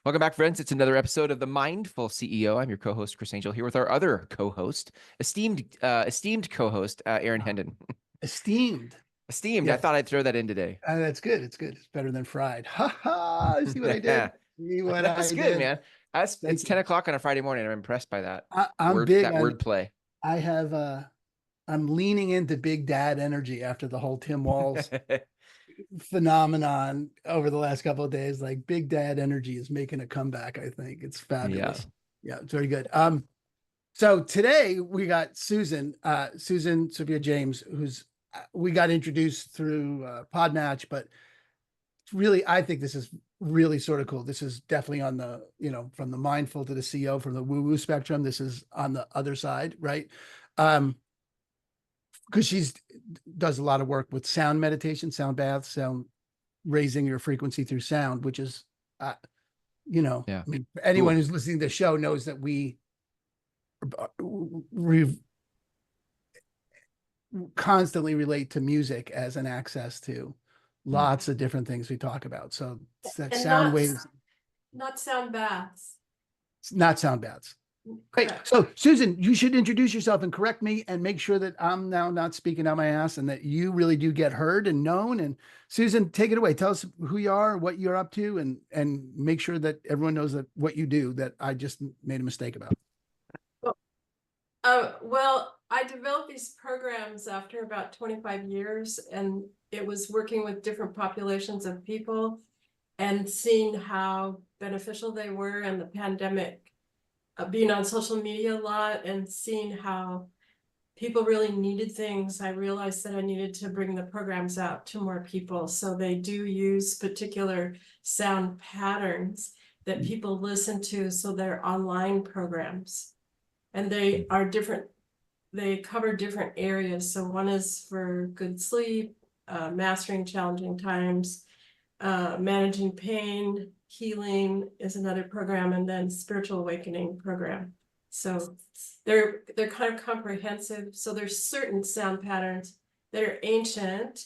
Welcome back, friends. It's another episode of the Mindful CEO. I'm your co-host, Chris Angell, here with our other co-host, esteemed co-host, Aaron Hendon. Esteemed. Esteemed. I Yes, thought I'd throw that in today. that's good. It's good. It's better than fried. Ha ha! See what I did? See what That's I good, did? man. It's Thank 10 you. o'clock on a Friday morning. I'm impressed by that I'm big that on. word play. I have. I'm leaning into big dad energy after the whole Tim Walls phenomenon over the last couple of days. Like big dad energy is making a comeback. I think it's Yeah. fabulous. Yeah, it's very good. So today we got Susan Sophia James, who's we got introduced through Podmatch, but really, I think this is really sort of cool. This is definitely on the, from the mindful to the CEO, from the woo-woo spectrum. This is on the other side, right? Because she's does a lot of work with sound meditation, sound baths, sound raising your frequency through sound, which is, Yeah. I mean, anyone Cool. who's listening to the show knows that we constantly relate to music as an access to Mm. lots of different things we talk about. So it's that And sound waves, not sound baths. not sound baths. Great. Correct. So, Susan, you should introduce yourself and correct me and make sure that I'm now not speaking out my ass and that you really do get heard and known. And Susan, take it away. Tell us who you are, what you're up to, and make sure that everyone knows that what you do that I just made a mistake about. Well, I developed these programs after about 25 years, and it was working with different populations of people and seeing how beneficial they were in the pandemic, being on social media a lot and seeing how people really needed things. I realized that I needed to bring the programs out to more people. So they do use particular sound patterns that people listen to. So they're online programs. And they are different, they cover different areas. So one is for good sleep, mastering challenging times, managing pain, healing is another program, and then spiritual awakening program. So they're kind of comprehensive. So there's certain sound patterns that are ancient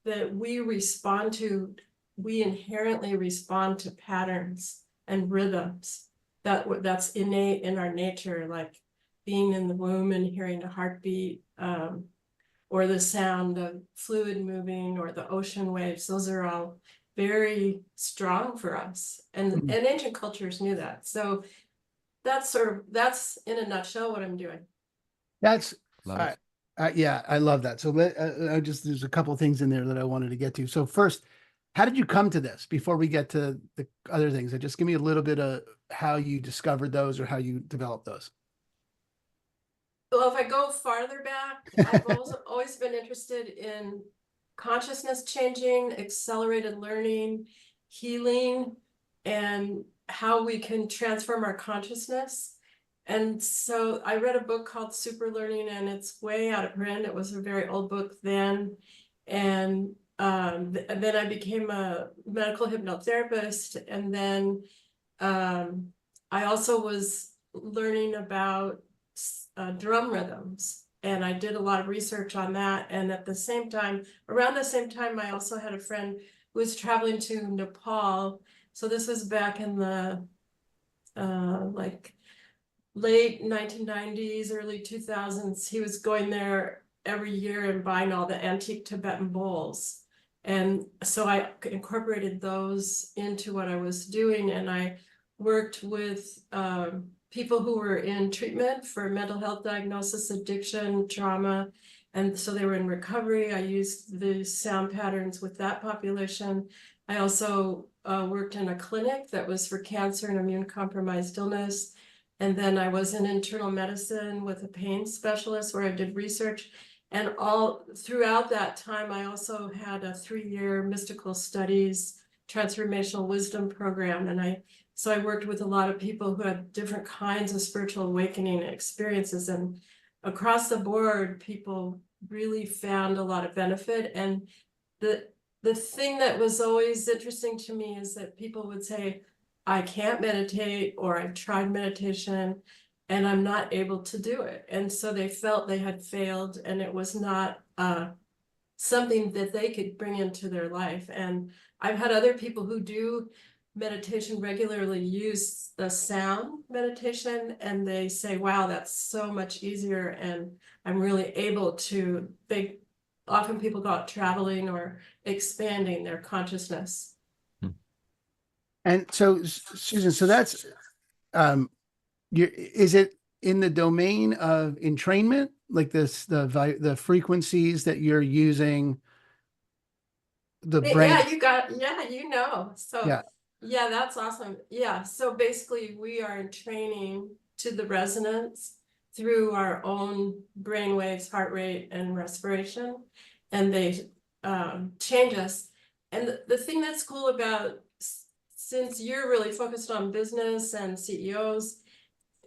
that we respond to. We inherently respond to patterns and rhythms that's innate in our nature, like being in the womb and hearing a heartbeat, or the sound of fluid moving, or the ocean waves. Those are all very strong for us, and ancient cultures knew that. So that's in a nutshell what I'm doing. That's Love it. yeah, I love that. So there's a couple of things in there that I wanted to get to. So first, how did you come to this before we get to the other things? Just give me a little bit of how you discovered those or how you developed those. Well, if I go farther back, I've always been interested in consciousness changing, accelerated learning, healing, and how we can transform our consciousness. And so I read a book called Super Learning, and it's way out of print. It was a very old book then. And then I became a medical hypnotherapist. And then I also was learning about drum rhythms. And I did a lot of research on that. And at the same time, around the same time, I also had a friend who was traveling to Nepal. So this was back in the like late 1990s, early 2000s. He was going there every year and buying all the antique Tibetan bowls. And so I incorporated those into what I was doing. And I worked with people who were in treatment for mental health diagnosis, addiction, trauma. And so they were in recovery. I used the sound patterns with that population. I also worked in a clinic that was for cancer and immune compromised illness. And then I was in internal medicine with a pain specialist where I did research. And all throughout that time, I also had a 3-year mystical studies transformational wisdom program. And so I worked with a lot of people who had different kinds of spiritual awakening experiences. And across the board, people really found a lot of benefit. And the thing that was always interesting to me is that people would say, I can't meditate, or I've tried meditation and I'm not able to do it. And so they felt they had failed, and it was not something that they could bring into their life. And I've had other people who do meditation regularly use the sound meditation, and they say, wow, that's so much easier, and I'm really able to, often people go out traveling or expanding their consciousness. And so, Susan, so that's, is it in the domain of entrainment, like the frequencies that you're using, the brain? Yeah, so Yeah. yeah, that's awesome. Yeah, so basically we are in training to the resonance through our own brain waves, heart rate, and respiration, and they change us. And the thing that's cool about, since you're really focused on business and CEOs,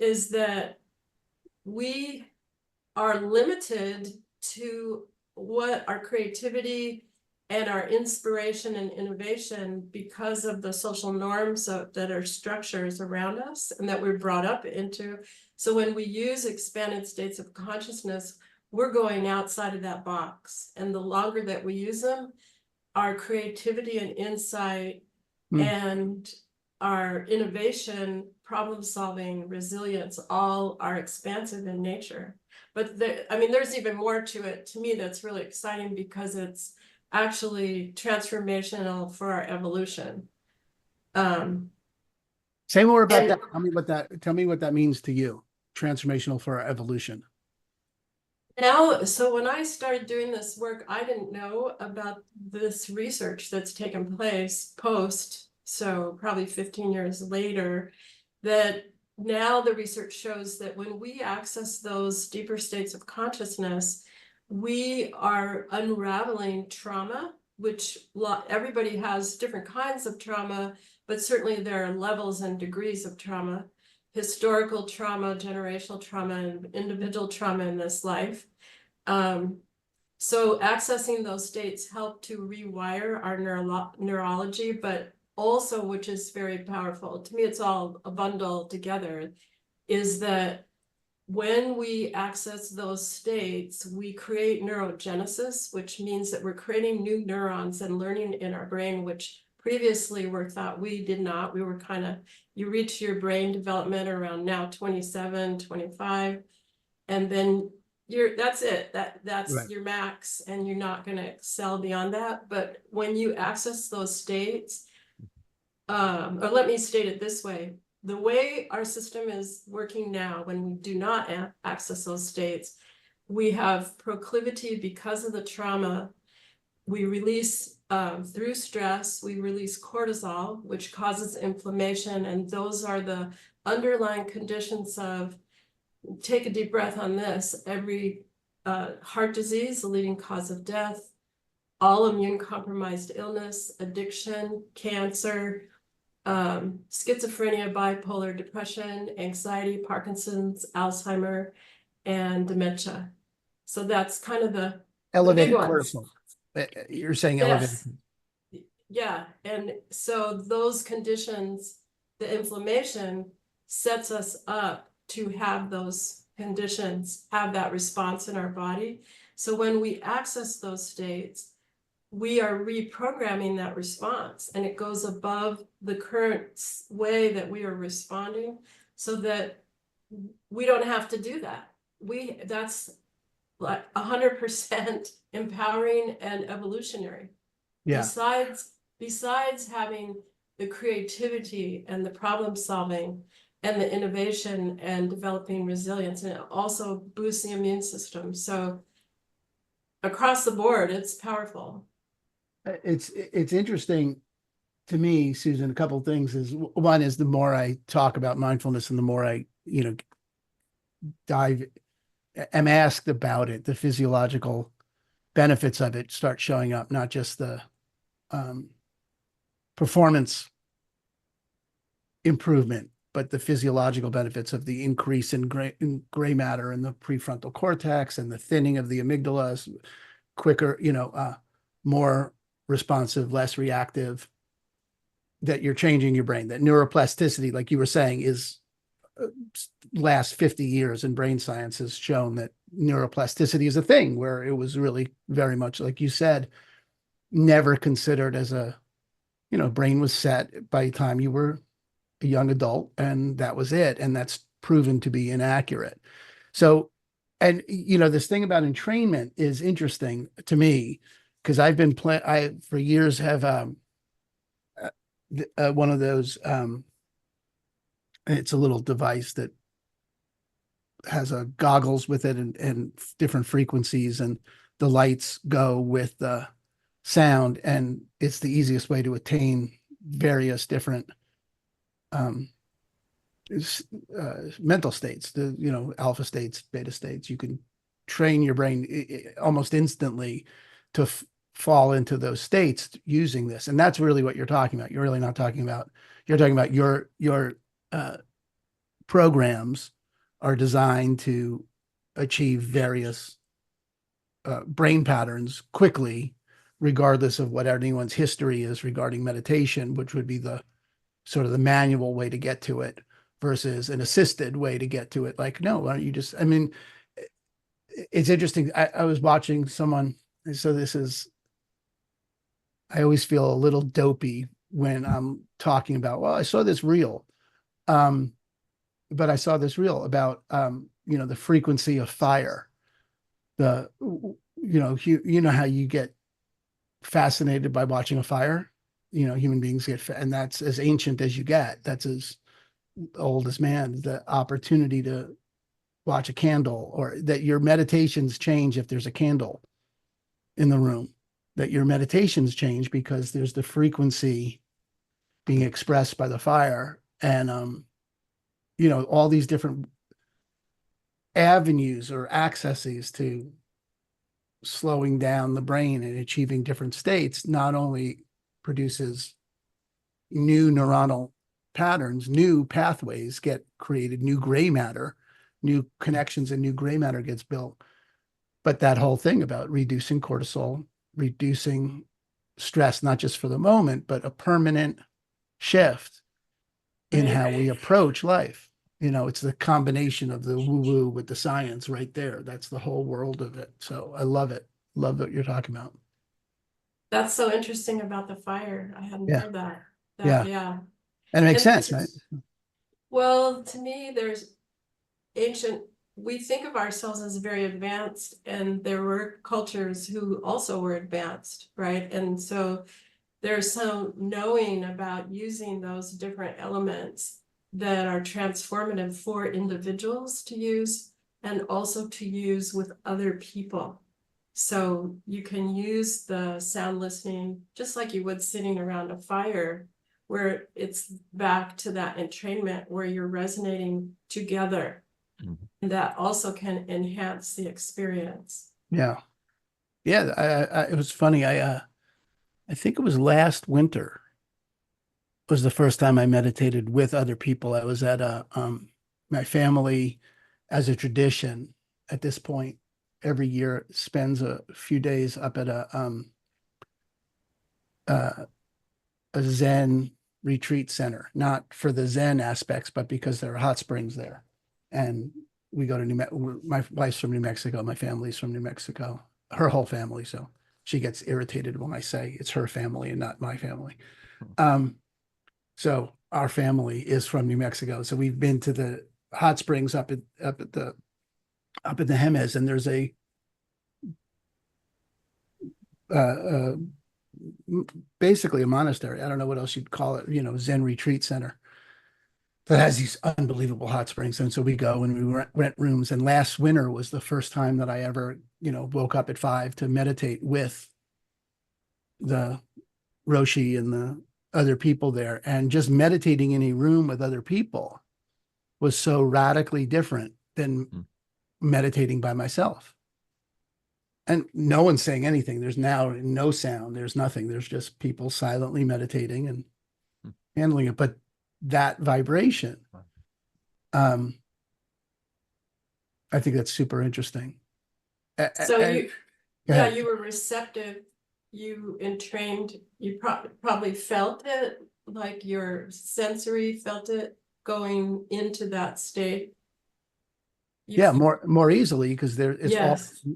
is that we are limited to what our creativity and our inspiration and innovation, because of the social norms that are structures around us and that we're brought up into. So when we use expanded states of consciousness, we're going outside of that box. And the longer that we use them, our creativity and insight and our innovation, problem solving, resilience, all are expansive in nature. But there's even more to it. To me, that's really exciting, because it's actually transformational for our evolution. Say more about that. Tell me what that means to you. Transformational for our evolution. So when I started doing this work, I didn't know about this research that's taken place so probably 15 years later, that now the research shows that when we access those deeper states of consciousness, we are unraveling trauma, which everybody has different kinds of trauma, but certainly there are levels and degrees of trauma. Historical trauma, generational trauma, and individual trauma in this life. So accessing those states help to rewire our neurology, but also, which is very powerful, to me it's all a bundle together, is that when we access those states, we create neurogenesis, which means that we're creating new neurons and learning in our brain, which previously were thought we did not. We were you reach your brain development around now 27, 25, and then that's it. That's Right. your max, and you're not going to excel beyond that. But when you access those states, or let me state it this way: the way our system is working now, when we do not access those states, we have proclivity because of the trauma. We release, through stress, we release cortisol, which causes inflammation. And those are the underlying conditions of, take a deep breath on this, every heart disease, the leading cause of death, all immune compromised illness, addiction, cancer, schizophrenia, bipolar depression, anxiety, Parkinson's, Alzheimer, and dementia. So that's kind of the Elevated big ones. cortisol. You're saying elevated. Yes. Yeah. And so those conditions, the inflammation sets us up to have those conditions, have that response in our body. So when we access those states, we are reprogramming that response, and it goes above the current way that we are responding, so that we don't have to do that. That's like 100% empowering and evolutionary. Yeah. Besides having the creativity and the problem solving and the innovation and developing resilience, and it also boosts the immune system. So across the board, it's powerful. It's interesting to me, Susan. A couple of things is, one is, the more I talk about mindfulness and the more I, am asked about it, the physiological benefits of it start showing up, not just the performance improvement, but the physiological benefits of the increase in gray matter in the prefrontal cortex and the thinning of the amygdala, quicker, more responsive, less reactive, that you're changing your brain. That neuroplasticity, like you were saying, is last 50 years in brain science has shown that neuroplasticity is a thing, where it was really very much, like you said, never considered as a brain was set by the time you were a young adult, and that was it. And that's proven to be inaccurate. So, and this thing about entrainment is interesting to me because I've been I for years have one of those. It's a little device that has a goggles with it and different frequencies, and the lights go with the sound, and it's the easiest way to attain various different um, mental states, the alpha states, beta states. You can train your brain almost instantly to fall into those states using this, and that's really what you're talking about. You're really not talking about. You're talking about your programs are designed to achieve various brain patterns quickly, regardless of what anyone's history is regarding meditation, which would be the sort of the manual way to get to it versus an assisted way to get to it. Like, no, why don't you just, I mean, it's interesting. I was watching someone, so I always feel a little dopey when I'm talking about, well, I saw this reel. But I saw this reel about, the frequency of fire. You know how you get fascinated by watching a fire. Human beings get, and that's as ancient as you get. That's as old as man. The opportunity to watch a candle, or that your meditations change if there's a candle in the room. That your meditations change because there's the frequency being expressed by the fire, and all these different avenues or accesses to slowing down the brain and achieving different states not only produces new neuronal patterns, new pathways get created, new gray matter, new connections and new gray matter gets built. But that whole thing about reducing cortisol, reducing stress, not just for the moment, but a permanent shift in how we approach life. It's the combination of the woo-woo with the science right there. That's the whole world of it. So I love it. Love what you're talking about. That's so interesting about the fire. I hadn't heard that. Yeah. Yeah. And it makes sense, right? Well, to me, we think of ourselves as very advanced, and there were cultures who also were advanced, right? And so there's some knowing about using those different elements that are transformative for individuals to use and also to use with other people. So you can use the sound listening just like you would sitting around a fire, where it's back to that entrainment where you're resonating together. Mm-hmm. And that also can enhance the experience. Yeah. Yeah. It was funny. I think it was last winter was the first time I meditated with other people. I was at my family, as a tradition at this point, every year spends a few days up at a Zen retreat center, not for the Zen aspects, but because there are hot springs there. And we go to my wife's from New Mexico. My family's from New Mexico, her whole family. So she gets irritated when I say it's her family and not my family. So our family is from New Mexico. So we've been to the hot springs up in the Jemez, and there's basically a monastery. I don't know what else you'd call it, Zen retreat center that has these unbelievable hot springs. And so we go and we rent rooms. And last winter was the first time that I ever, woke up at 5 to meditate with the Roshi and the other people there. And just meditating in a room with other people was so radically different than meditating by myself. And no one's saying anything. There's now no sound. There's nothing. There's just people silently meditating and handling it. But that vibration, I think that's super interesting. So you were receptive. You entrained. You probably felt it, like your sensory felt it going into that state. More easily, because it's yes. all,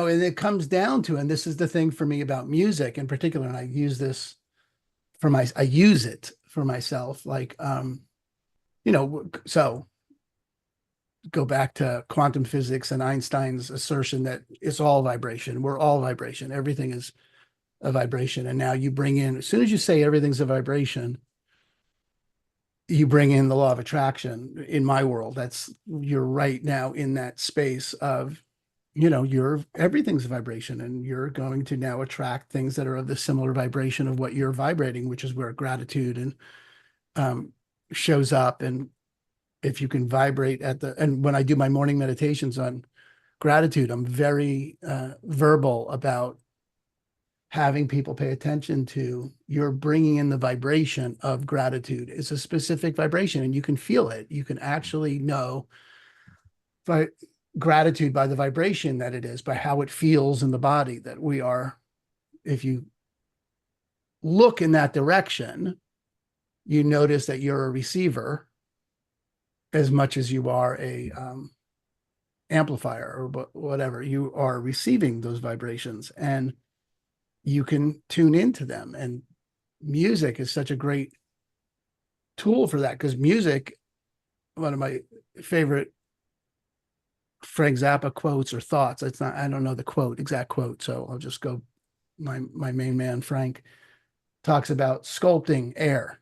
and it comes down to, and this is the thing for me about music in particular, and I use this I use it for myself. Like, so go back to quantum physics and Einstein's assertion that it's all vibration. We're all vibration. Everything is a vibration. And now you bring in, as soon as you say everything's a vibration, you bring in the law of attraction. In my world, you're right now in that space of, everything's a vibration, and you're going to now attract things that are of the similar vibration of what you're vibrating, which is where gratitude and shows up. And if you can vibrate and when I do my morning meditations on gratitude, I'm very verbal about having people pay attention to, you're bringing in the vibration of gratitude. It's a specific vibration, and you can feel it. You can actually know by gratitude by the vibration that it is, by how it feels in the body, that we are, if you look in that direction, you notice that you're a receiver as much as you are a amplifier or whatever. You are receiving those vibrations, and you can tune into them. And music is such a great tool for that, because music, one of my favorite Frank Zappa quotes or thoughts, I don't know the exact quote, so I'll just go, my main man, Frank, talks about sculpting air.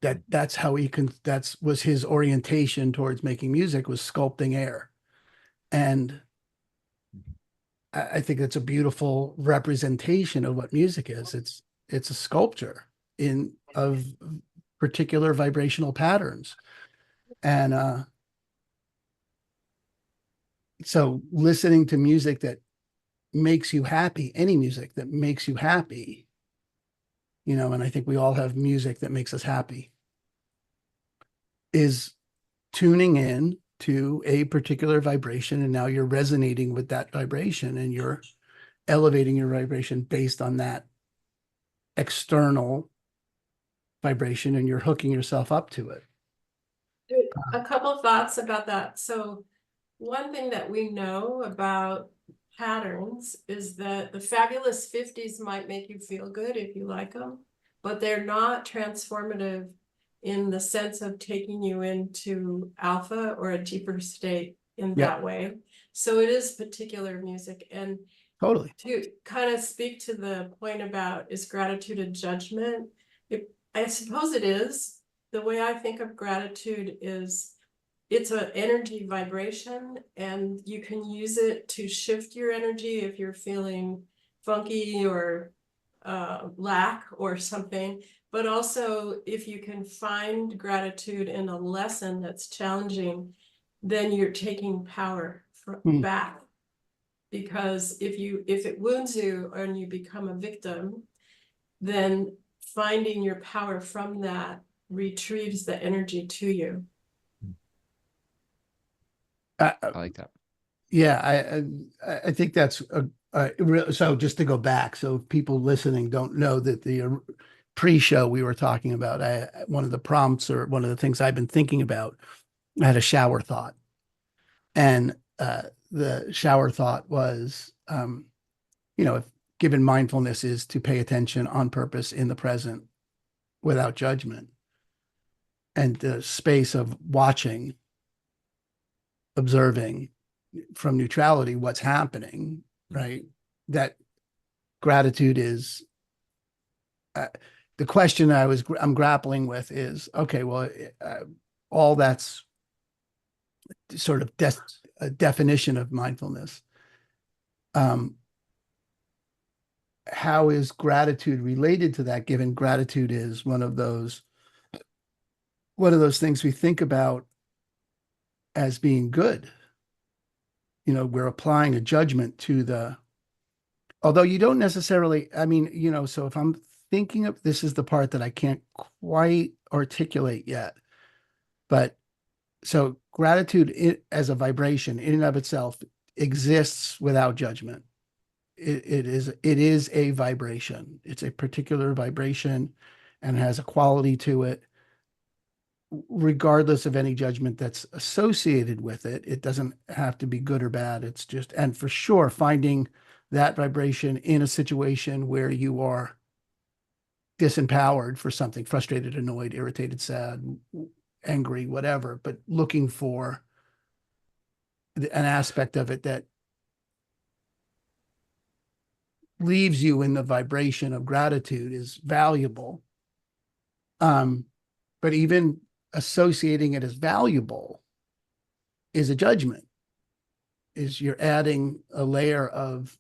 That's how that was his orientation towards making music, was sculpting air. And I think it's a beautiful representation of what music is. It's a sculpture of particular vibrational patterns. And so listening to music that makes you happy, any music that makes you happy, and I think we all have music that makes us happy, is tuning in to a particular vibration, and now you're resonating with that vibration, and you're elevating your vibration based on that external vibration, and you're hooking yourself up to it. A couple of thoughts about that. So one thing that we know about patterns is that the fabulous 50s might make you feel good if you like them, but they're not transformative in the sense of taking you into alpha or a deeper state in that way. So it is particular music. And totally, to kind of speak to the point about, is gratitude a judgment? I suppose it is. The way I think of gratitude is it's an energy vibration, and you can use it to shift your energy if you're feeling funky or lack or something. But also, if you can find gratitude in a lesson that's challenging, then you're taking power back. Because if it wounds you and you become a victim, then finding your power from that retrieves the energy to you. I like that. Yeah, I think that's so. Just to go back, so if people listening don't know, that the pre-show we were talking about, one of the prompts, or one of the things I've been thinking about, I had a shower thought, and the shower thought was, if given mindfulness is to pay attention on purpose in the present without judgment, and the space of watching, observing from neutrality what's happening, right? That gratitude is the question I'm grappling with is, okay, well, all that's sort of a definition of mindfulness. How is gratitude related to that, given gratitude is one of those things we think about as being good? We're applying a judgment to although you don't necessarily, so if I'm thinking of, this is the part that I can't quite articulate yet, but so gratitude as a vibration in and of itself exists without judgment. It is a vibration. It's a particular vibration and has a quality to it, regardless of any judgment that's associated with it. It doesn't have to be good or bad. It's just, and for sure, finding that vibration in a situation where you are disempowered for something, frustrated, annoyed, irritated, sad, angry, whatever, but looking for an aspect of it that leaves you in the vibration of gratitude is valuable. But even associating it as valuable is a judgment, is you're adding a layer of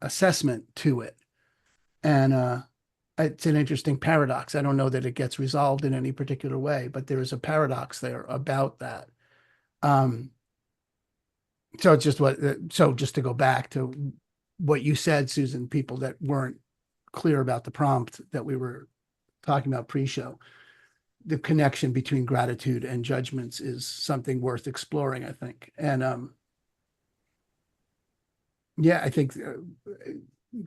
assessment to it. And it's an interesting paradox. I don't know that it gets resolved in any particular way, but there is a paradox there about that. So it's just so just to go back to what you said, Susan, people that weren't clear about the prompt that we were talking about pre-show, the connection between gratitude and judgments is something worth exploring, I think. And yeah, I think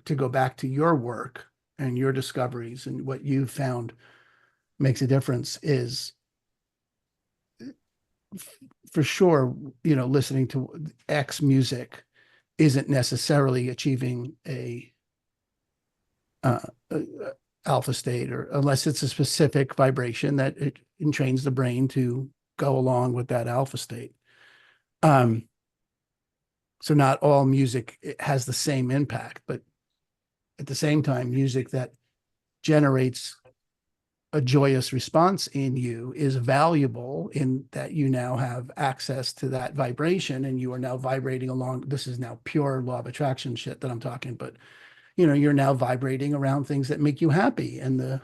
to go back to your work and your discoveries and what you found makes a difference is for sure, listening to X music isn't necessarily achieving a alpha state, or unless it's a specific vibration that it entrains the brain to go along with that alpha state. So not all music has the same impact, but at the same time, music that generates a joyous response in you is valuable in that you now have access to that vibration and you are now vibrating along. This is now pure law of attraction shit that I'm talking, but you're now vibrating around things that make you happy. And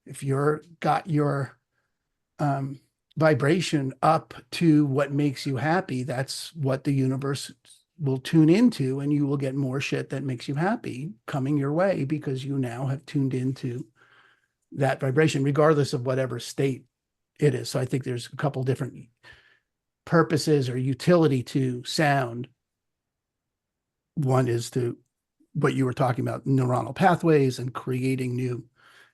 if you're got your vibration up to what makes you happy, that's what the universe will tune into, and you will get more shit that makes you happy coming your way because you now have tuned into that vibration, regardless of whatever state it is. So I think there's a couple different purposes or utility to sound. One is to what you were talking about, neuronal pathways and creating new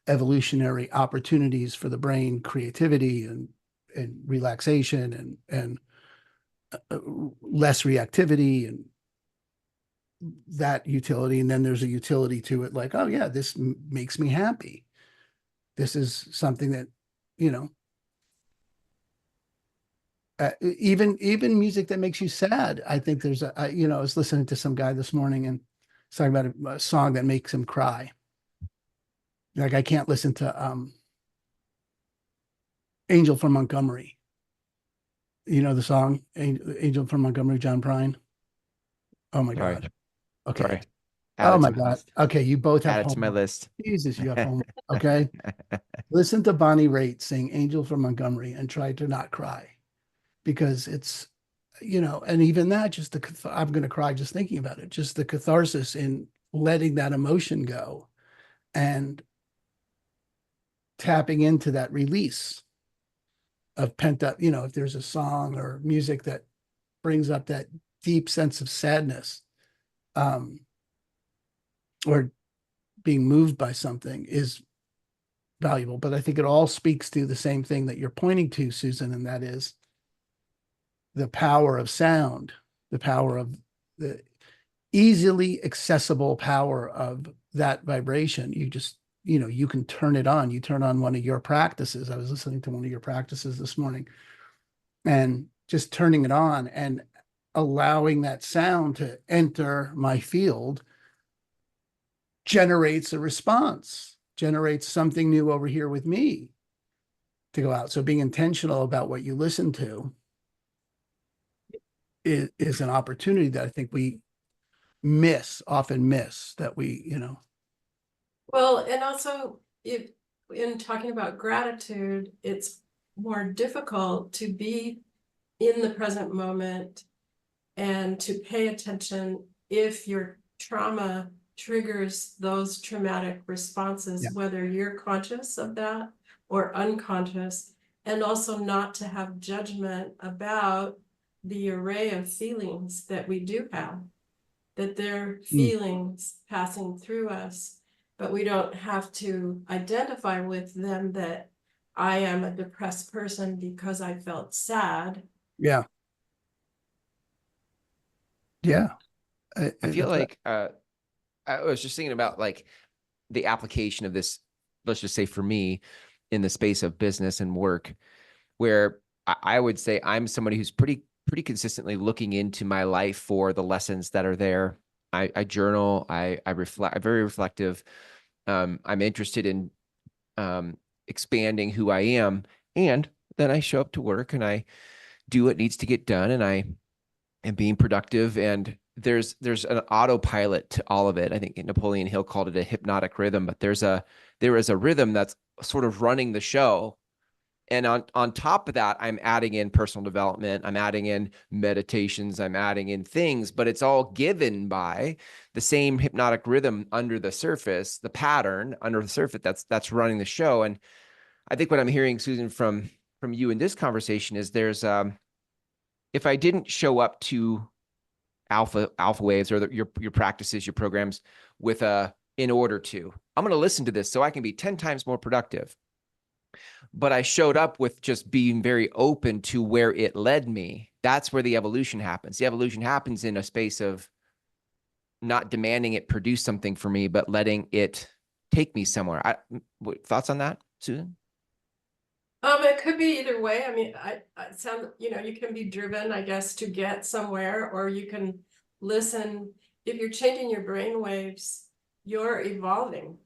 evolutionary opportunities for the brain, creativity and relaxation and less reactivity and that utility. And then there's a utility to it, like, oh yeah, this makes me happy. This is something that, even music that makes you sad. I think there's I was listening to some guy this morning and he's talking about a song that makes him cry. Like I can't listen to Angel from Montgomery. You know the song Angel from Montgomery, John Prine. Oh my Sorry. God. Okay. Sorry. Add Oh it my to my God. list. Okay, you both have Add it to my homework. list. Jesus, you have homework. Okay. Listen to Bonnie Raitt sing Angel from Montgomery and try to not cry because it's, and even that, just I'm going to cry just thinking about it, just the catharsis in letting that emotion go and tapping into that release of pent up, if there's a song or music that brings up that deep sense of sadness, or being moved by something is valuable. But I think it all speaks to the same thing that you're pointing to, Susan, and that is the power of sound, the power of the easily accessible power of that vibration. You just, you can turn it on. You turn on one of your practices. I was listening to one of your practices this morning and just turning it on and allowing that sound to enter my field generates a response, generates something new over here with me to go out. So being intentional about what you listen to is an opportunity that I think we often miss, that we. Well, and also in talking about gratitude, it's more difficult to be in the present moment and to pay attention if your trauma triggers those traumatic responses, Yeah. whether you're conscious of that or unconscious, and also not to have judgment about the array of feelings that we do have, that they're feelings passing through us, but we don't have to identify with them that I am a depressed person because I felt sad. Yeah. Yeah. I feel like I was just thinking about like the application of this let's just say for me, in the space of business and work, where I would say I'm somebody who's pretty consistently looking into my life for the lessons that are there. I journal, I reflect, I'm very reflective. I'm interested in expanding who I am. And then I show up to work and I do what needs to get done, and I am being productive. And there's an autopilot to all of it. I think Napoleon Hill called it a hypnotic rhythm, but there is a rhythm that's sort of running the show. And on top of that, I'm adding in personal development. I'm adding in meditations. I'm adding in things, but it's all given by the same hypnotic rhythm under the surface, the pattern under the surface that's running the show. And I think what I'm hearing, Susan, from you in this conversation is there's if I didn't show up to alpha waves or your practices, your programs with in order to, I'm going to listen to this so I can be 10 times more productive. But I showed up with just being very open to where it led me. That's where the evolution happens. The evolution happens in a space of not demanding it produce something for me, but letting it take me somewhere. Thoughts on that, Susan? It could be either way. I mean, I sound, you can be driven, I guess, to get somewhere, or you can listen. If you're changing your brain waves, you're evolving.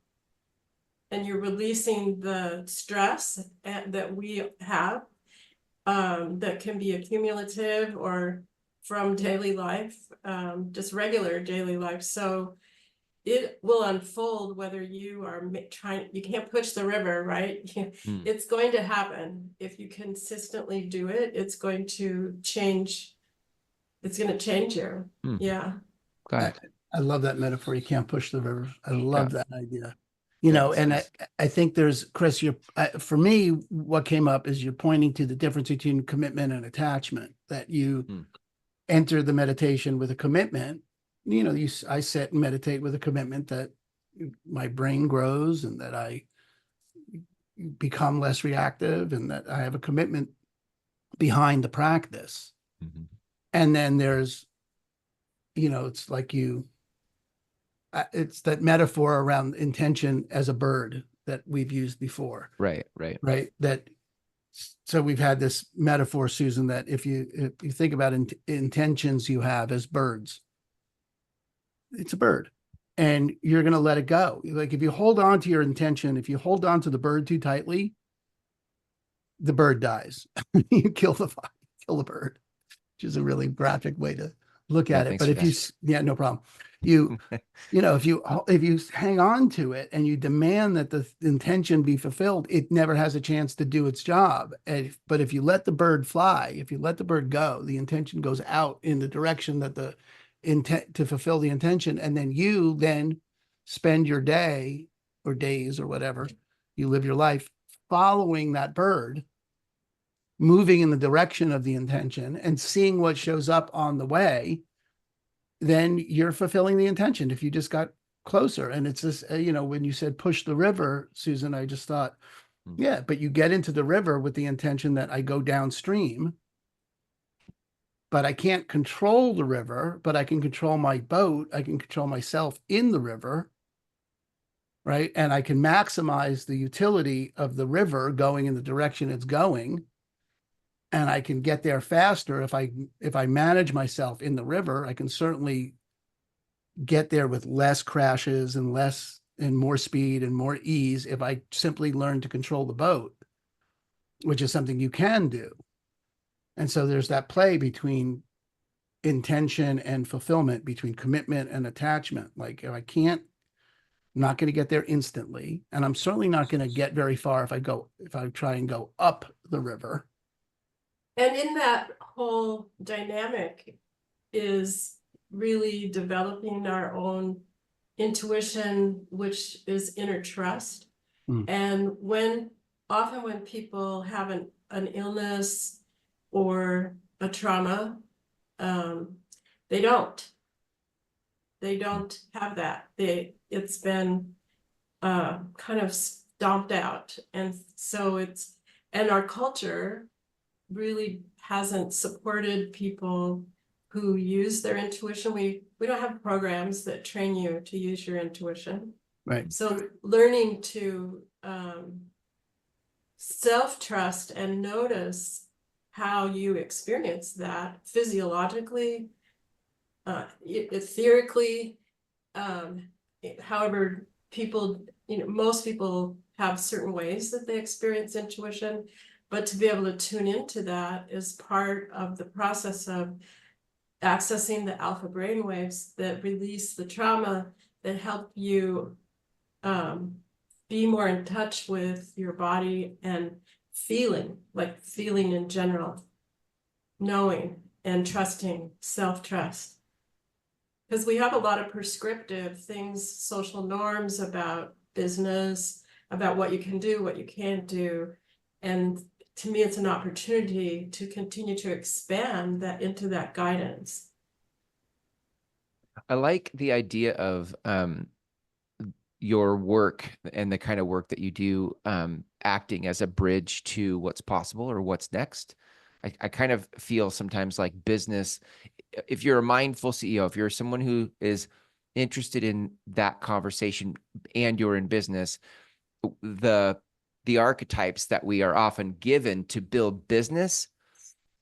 And you're releasing the stress that we have, that can be accumulative or from daily life, just regular daily life. So it will unfold whether you are you can't push the river, right? It's going to happen. If you consistently do it, it's going to change. It's going to change you. Yeah. Got it. I love that metaphor. You can't push the river. I love that idea. Yes. I think there's, Chris, for me, what came up is you're pointing to the difference between commitment and attachment, that you enter the meditation with a commitment. I sit and meditate with a commitment that my brain grows and that I become less reactive and that I have a commitment behind the practice. Mm-hmm. And then there's, it's like it's that metaphor around intention as a bird that we've used before. Right. So we've had this metaphor, Susan, that if you think about intentions you have as birds, it's a bird and you're going to let it go. Like if you hold on to your intention, if you hold on to the bird too tightly, the bird dies. You kill the bird, which is a really graphic way to look at it. But if no problem. If you hang on to it and you demand that the intention be fulfilled, it never has a chance to do its job. But if you let the bird fly, if you let the bird go, the intention goes out in the direction that the intent to fulfill the intention. And then you spend your day or days or whatever, you live your life following that bird, moving in the direction of the intention and seeing what shows up on the way. Then you're fulfilling the intention. If you just got closer, and it's this, when you said push the river, Susan, I just thought, yeah, but you get into the river with the intention that I go downstream, but I can't control the river, but I can control my boat. I can control myself in the river, right? And I can maximize the utility of the river going in the direction it's going. And I can get there faster if I manage myself in the river. I can certainly get there with less crashes and more speed and more ease if I simply learn to control the boat, which is something you can do. And so there's that play between intention and fulfillment, between commitment and attachment. Like if I'm not going to get there instantly, and I'm certainly not going to get very far if I try and go up the river. And in that whole dynamic is really developing our own intuition, which is inner trust. And often when people have an illness or a trauma, they don't have that. It's been kind of stomped out. And so and our culture really hasn't supported people who use their intuition. We don't have programs that train you to use your intuition. Right. So learning to self-trust and notice how you experience that physiologically, etherically, however people, most people have certain ways that they experience intuition, but to be able to tune into that is part of the process of accessing the alpha brain waves that release the trauma, that help you be more in touch with your body and feeling, like feeling in general, knowing and trusting, self-trust. Because we have a lot of prescriptive things, social norms about business, about what you can do, what you can't do. And to me, it's an opportunity to continue to expand that into that guidance. I like the idea of your work and the kind of work that you do, acting as a bridge to what's possible or what's next. I kind of feel sometimes like business, if you're a mindful CEO, if you're someone who is interested in that conversation and you're in business, the archetypes that we are often given to build business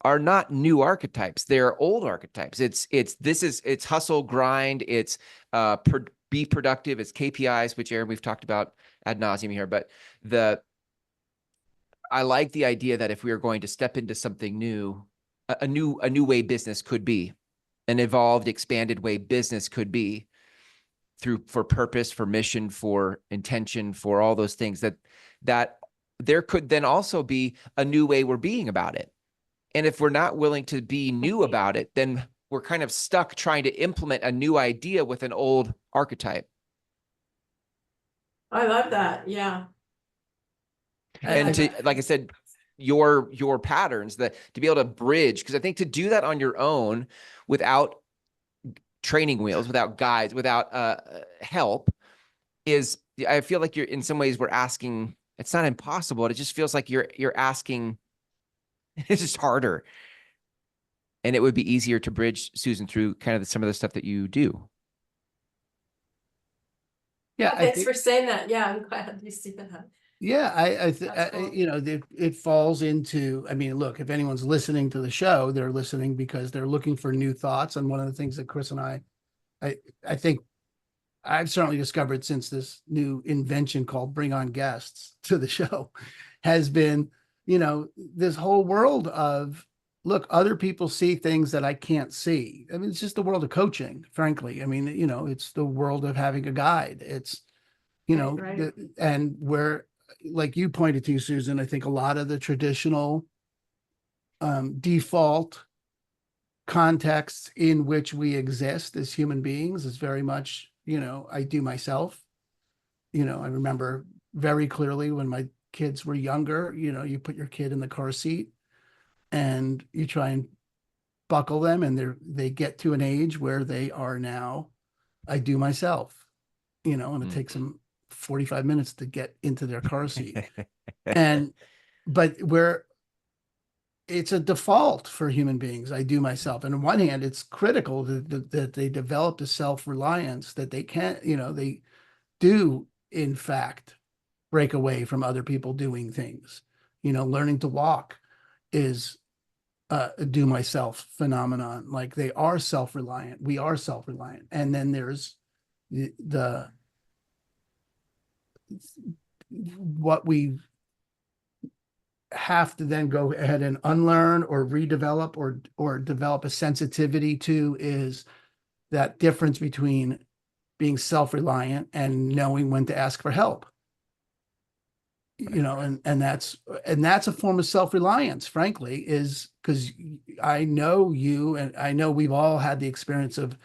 are not new archetypes. They're old archetypes. It's hustle, grind, it's be productive, it's KPIs, which Aaron, we've talked about ad nauseum here. But I like the idea that if we are going to step into something new, a new way business could be, an evolved, expanded way business could be, for purpose, for mission, for intention, for all those things, that there could then also be a new way we're being about it. And if we're not willing to be new about it, then we're kind of stuck trying to implement a new idea with an old archetype. I love that. Yeah. And to, like I said, your patterns, that to be able to bridge, because I think to do that on your own without training wheels, without guides, without help, is, I feel like you're, in some ways we're asking, it's not impossible, it just feels like you're asking, it's just harder. And it would be easier to bridge, Susan, through kind of some of the stuff that you do. Yeah, Thanks for saying that. Yeah, I'm glad you see that. yeah, That's cool. it falls into, I mean, look, if anyone's listening to the show, they're listening because they're looking for new thoughts. And one of the things that Chris and I think I've certainly discovered since this new invention called Bring On Guests to the show has been, this whole world of, look, other people see things that I can't see. I mean, it's just the world of coaching, frankly. I mean, it's the world of having a guide. It's, Right. and where, like you pointed to, Susan, I think a lot of the traditional default contexts in which we exist as human beings is very much, I do myself. I remember very clearly when my kids were younger, you put your kid in the car seat and you try and buckle them, and they get to an age where they are now, I do myself, and it takes them 45 minutes to get into their car seat. But where it's a default for human beings, I do myself. And on one hand, it's critical that they develop a self-reliance that they can't, they do, in fact, break away from other people doing things. Learning to walk is a do myself phenomenon. Like, they are self-reliant. We are self-reliant. And then there's the what we have to then go ahead and unlearn or redevelop or develop a sensitivity to is that difference between being self-reliant and knowing when to ask for help. And that's a form of self-reliance, frankly, is because I know you, and I know we've all had the experience of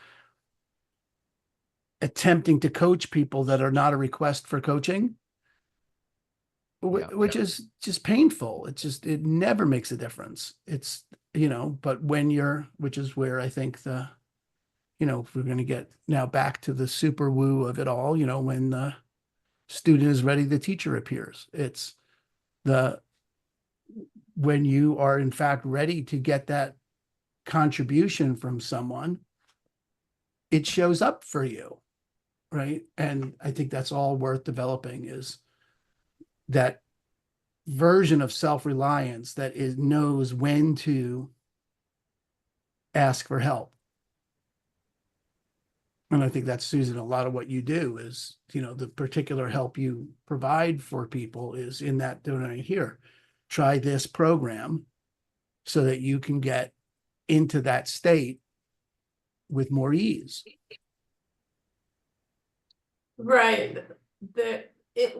attempting to coach people that are not a request for coaching, which is just painful. It never makes a difference. It's, but when which is where I think if we're going to get now back to the super woo of it all, when the student is ready, the teacher appears. It's when you are in fact ready to get that contribution from someone, it shows up for you. Right. And I think that's all worth developing, is that version of self-reliance that knows when to ask for help. And I think that's, Susan, a lot of what you do is, the particular help you provide for people is in that domain. Here, try this program so that you can get into that state with more ease. Right.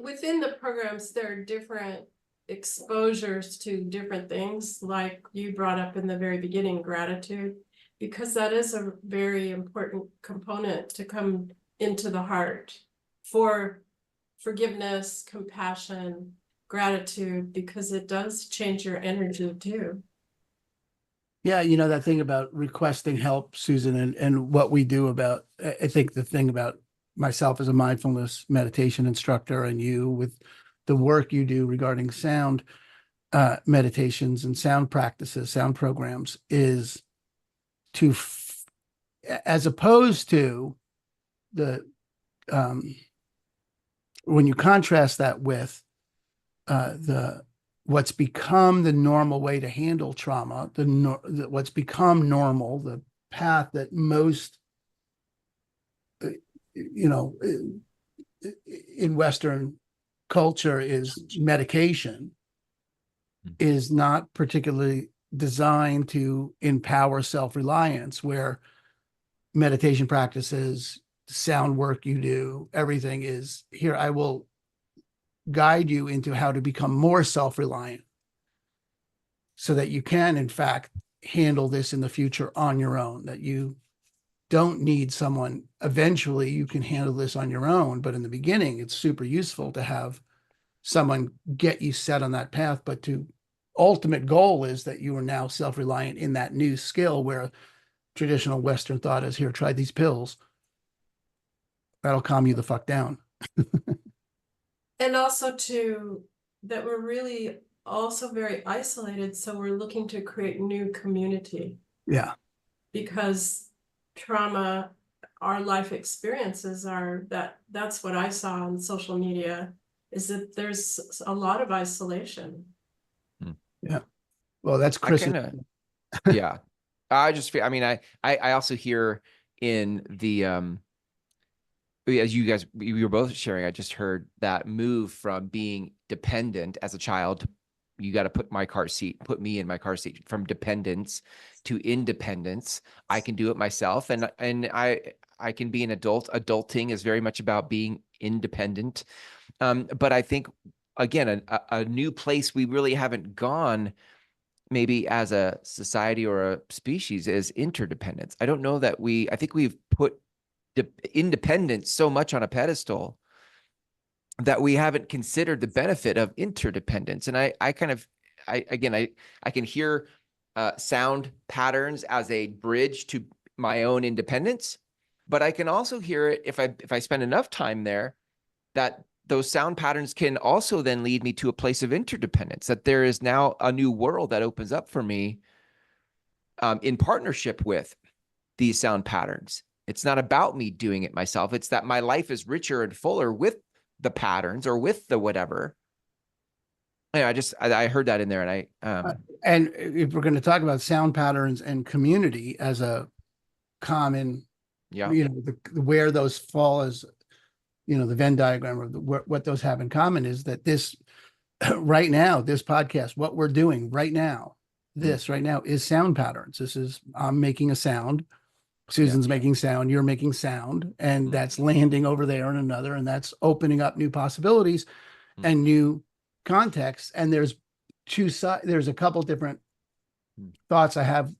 Within the programs, there are different exposures to different things, like you brought up in the very beginning, gratitude, because that is a very important component to come into the heart for forgiveness, compassion, gratitude, because it does change your energy too. Yeah, that thing about requesting help, Susan, and what we do about, I think the thing about myself as a mindfulness meditation instructor and you with the work you do regarding sound meditations and sound practices, sound programs, is to, as opposed to the, when you contrast that with what's become the normal way to handle trauma, what's become normal, the path that most, in Western culture is medication, is not particularly designed to empower self-reliance, where meditation practices, sound work you do, everything is here. I will guide you into how to become more self-reliant so that you can, in fact, handle this in the future on your own, that you don't need someone. Eventually you can handle this on your own, but in the beginning it's super useful to have someone get you set on that path. But to ultimate goal is that you are now self-reliant in that new skill, where traditional Western thought is, here, try these pills, that'll calm you the fuck down. And also that we're really also very isolated, so we're looking to create new community. Yeah. Because trauma, our life experiences that's what I saw on social media, is that there's a lot of isolation. Yeah. Well, that's Chris. Yeah. I just feel, I also hear in the, as you guys, we were both sharing, I just heard that move from being dependent as a child. You got to put me in my car seat, from dependence to independence. I can do it myself. And I can be an adult. Adulting is very much about being independent. But I think, again, a new place we really haven't gone, maybe as a society or a species, is interdependence. I don't know that I think we've put independence so much on a pedestal that we haven't considered the benefit of interdependence. And I can hear sound patterns as a bridge to my own independence, but I can also hear it, if I spend enough time there, that those sound patterns can also then lead me to a place of interdependence, that there is now a new world that opens up for me in partnership with these sound patterns. It's not about me doing it myself. It's that my life is richer and fuller with the patterns or with the whatever. I heard that in there, and and if we're going to talk about sound patterns and community as a common, where those fall as, the Venn diagram, or what those have in common, is that this right now, this podcast, what we're doing right now, right now is sound patterns. I'm making a sound. Susan's making sound, you're making sound, and that's landing over there in another, and that's opening up new possibilities and new contexts. And there's there's a couple different thoughts I have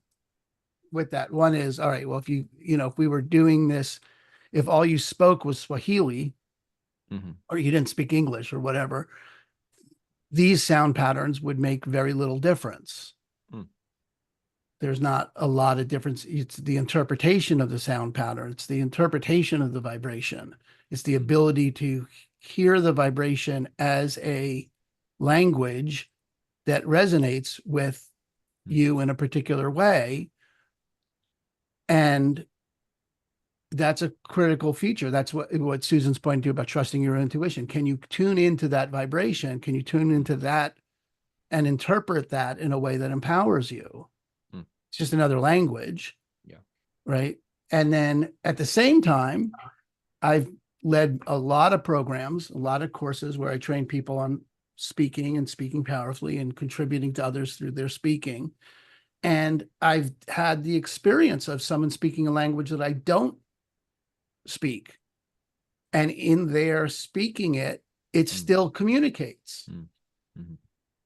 with that. One is, all right, well, if we were doing this, if all you spoke was Swahili, or you didn't speak English or whatever, these sound patterns would make very little difference. There's not a lot of difference. It's the interpretation of the sound pattern. It's the interpretation of the vibration. It's the ability to hear the vibration as a language that resonates with you in a particular way. And that's a critical feature. That's what Susan's pointing to about trusting your intuition. Can you tune into that vibration? Can you tune into that and interpret that in a way that empowers you? Mm. It's just another language. Yeah. Right. And then at the same time, I've led a lot of programs, a lot of courses where I train people on speaking and speaking powerfully and contributing to others through their speaking. And I've had the experience of someone speaking a language that I don't speak. And in their speaking it, it still communicates. Mm-hmm.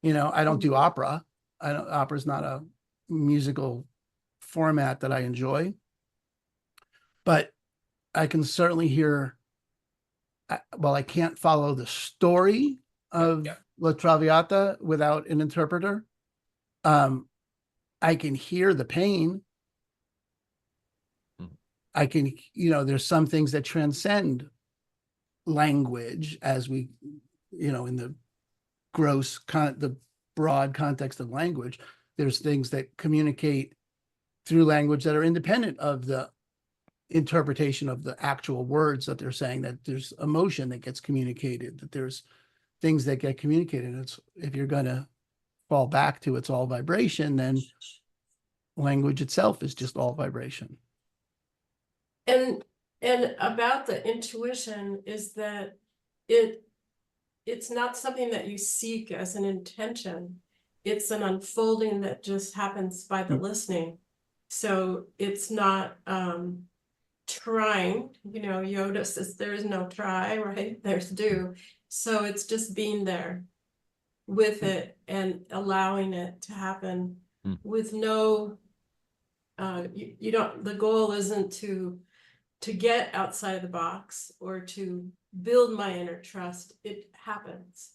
You know, I don't do opera. Opera's not a musical format that I enjoy, but I can certainly hear, well, I can't follow the story of La Traviata without an interpreter. I can hear the pain. I can, there's some things that transcend language as we, in the the broad context of language, there's things that communicate through language that are independent of the interpretation of the actual words that they're saying, that there's emotion that gets communicated, that there's things that get communicated. It's, if you're going to fall back to it's all vibration, then language itself is just all vibration. And about the intuition is that it's not something that you seek as an intention. It's an unfolding that just happens by the listening. So it's not trying, Yoda says there is no try, right? There's do. So it's just being there with it and allowing it to happen with no, you don't, the goal isn't to get outside of the box or to build my inner trust. It happens.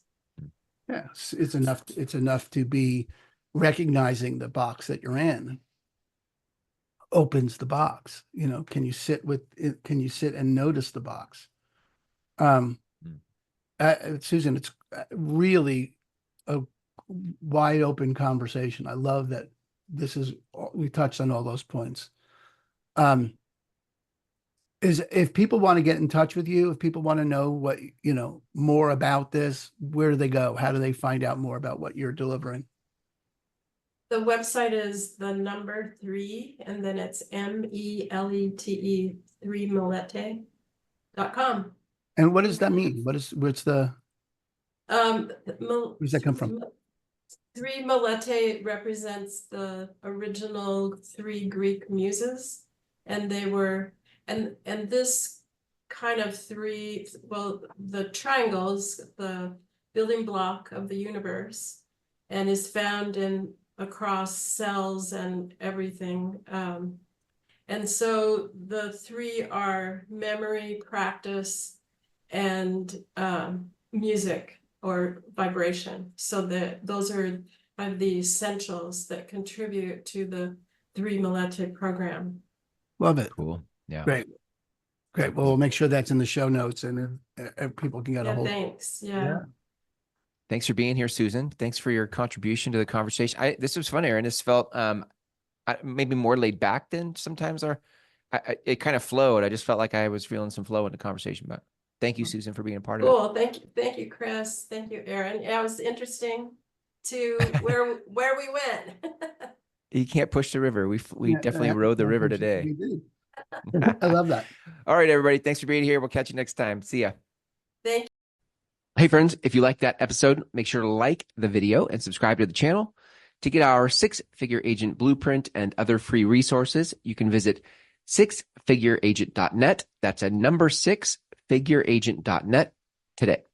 Yeah, it's enough to be recognizing the box that you're in opens the box. Can you sit with it? Can you sit and notice the box? Susan, it's really a wide open conversation. I love that we touched on all those points. If people want to get in touch with you, if people want to know what, more about this, where do they go? How do they find out more about what you're delivering? The website is the number 3, and then it's MELETE 3melete.com. And what does that mean? Where's that come from? 3 Melete represents the original 3 Greek muses, and they were, and this kind of 3, well, the triangles, the building block of the universe, and is found across cells and everything. And so the 3 are memory, practice, and music or vibration. So those are the essentials that contribute to the 3 Melete program. Love it. Cool. Yeah. Great. Well, we'll make sure that's in the show notes, and people can get a hold. Thanks. Yeah. Thanks for being here, Susan. Thanks for your contribution to the conversation. This was fun, Aaron. This felt maybe more laid back than sometimes it kind of flowed. I just felt like I was feeling some flow in the conversation, but thank you, Susan, for being a part of it. Cool. Thank you, Chris. Thank you, Aaron. Yeah, it was interesting to where we went. You can't push the river. We definitely rode the river today. We did. I love that. All right, everybody. Thanks for being here. We'll catch you next time. See ya. Thank you. Hey, friends, if you liked that episode, make sure to like the video and subscribe to the channel. To get our 6-Figure Agent Blueprint and other free resources, you can visit 6figureagent.net. That's a number 6figureagent.net today.